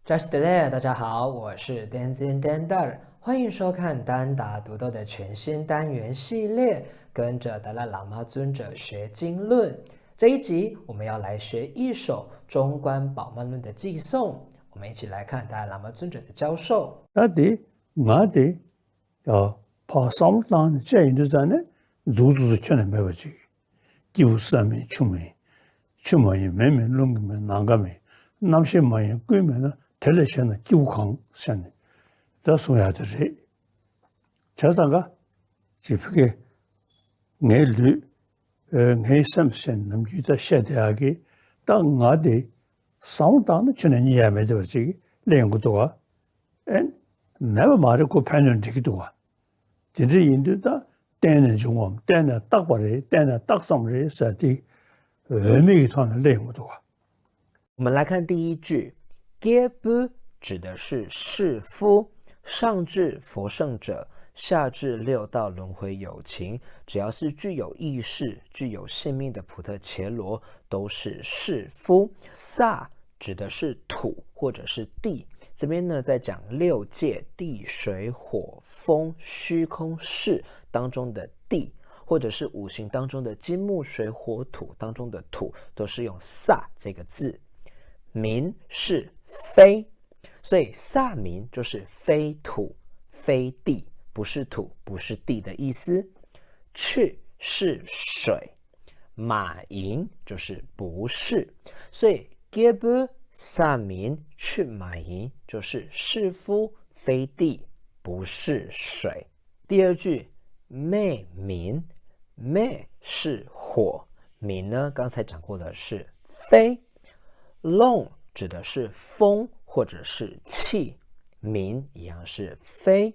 Just Delay，大家好，我是 Danzin Dandar，欢迎收看丹达读豆的全新单元系列，跟着达赖喇嘛尊者学经论。这一集我们要来学一首中观宝曼论的寄颂，我们一起来看达赖喇嘛尊者的教授。我哋跑三当这一段呢，就是全能没有去，就是没出门，出门也没弄个没哪个没，那些没鬼没呢，特别现在就康现在，这说下就是，这三个只不过眼绿眼深深，那么就在写的那个，但我哋三当的全能也没得这个两个多啊，never 말을 그 편은 되기도 와. 진짜 인도다 때는 좀 때는 딱 버리 때는 딱 섬리 사디 의미가团的内容多。我们来看第一句 ，Gebu 指的是弑夫，上至佛圣者，下至六道轮回有情，只要是具有意识、具有性命的普特伽罗，都是弑夫。萨指的是土或者是地，这边呢在讲六界地水火风虚空世当中的地，或者是五行当中的金木水火土当中的土，都是用萨这个字。民是非，所以萨民就是非土非地，不是土不是地的意思。去是水，马营就是不是，所以 Gebu 萨民去马营就是是夫非地，不是水。第二句昧民，昧是火，民呢刚才讲过的是非。long 指的是风或者是气，民一样是非。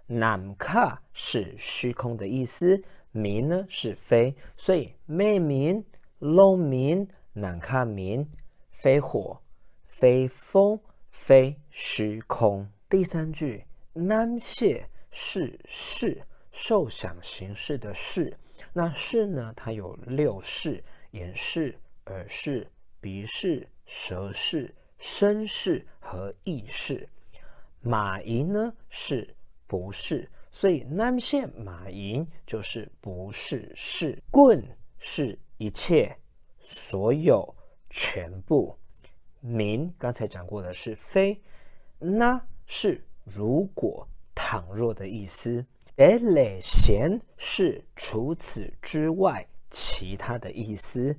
南卡是虚空的意思，民呢是非，所以昧民、long 民、南卡民，非火、非风、非虚空。第三句南谢是视，受想行识的视，那视呢它有六视，眼视、耳视、鼻视、舌视、身视和意视。马营呢是不是，所以南线马营就是不是是。棍是一切所有全部，民刚才讲过的是非，那是如果倘若的意思。累闲是除此之外其他的意思。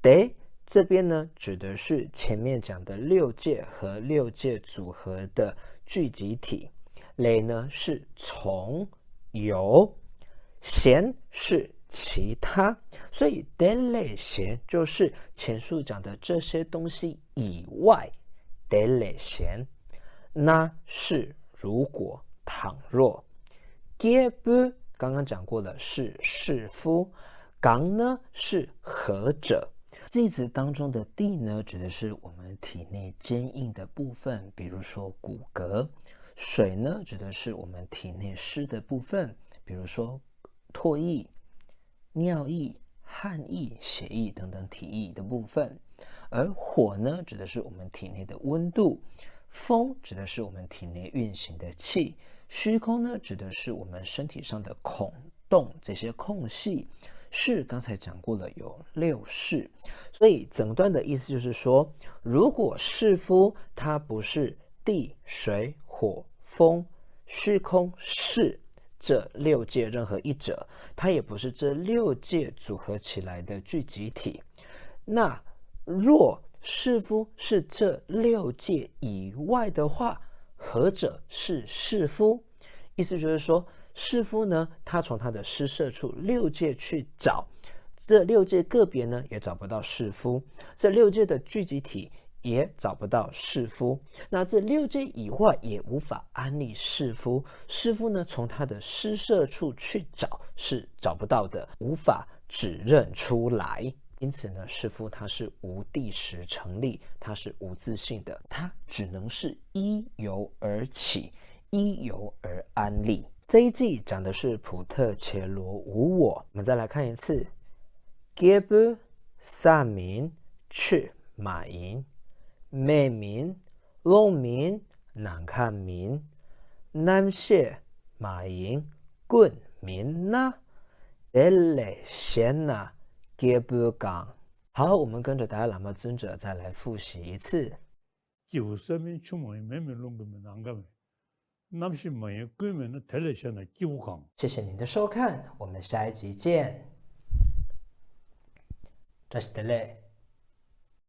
得这边呢指的是前面讲的六界和六界组合的聚集体，累呢是从由，闲是其他，所以得累闲就是前述讲的这些东西以外得累闲，那是如果倘若。Gebu 刚刚讲过的是弑夫，刚呢是何者。句子当中的地呢，指的是我们体内坚硬的部分，比如说骨骼；水呢，指的是我们体内湿的部分，比如说唾液、尿液、汗液、血液等等体液的部分；而火呢，指的是我们体内的温度；风指的是我们体内运行的气；虚空呢，指的是我们身体上的孔洞这些空隙。视刚才讲过了，有六视，所以整段的意思就是说，如果弑夫它不是地、水、火、风、虚空、世这六界任何一者，它也不是这六界组合起来的聚集体。那若弑夫是这六界以外的话，何者是弑夫？意思就是说，弑夫呢，他从他的施舍处六界去找，这六界个别呢也找不到弑夫，这六界的聚集体也找不到弑夫，那这六界以外也无法安立弑夫，弑夫呢从他的施舍处去找是找不到的，无法指认出来。因此呢，弑夫它是无地识成立，它是无自性的，它只能是依由而起，依由而安立。这一季讲的是普特伽罗无我，我们再来看一次 Gebu 萨民去马营昧民农民难看民，南谢马营滚民呐，得嘞先呐，给不讲。好，我们跟着达赖喇嘛尊者再来复习一次。기부 서면 추모에 매매 롱금에 난감해. 남시 뭐에 꾸면은 텔레션의 기부강. 谢谢您的收看，我们下一集见。这是的嘞。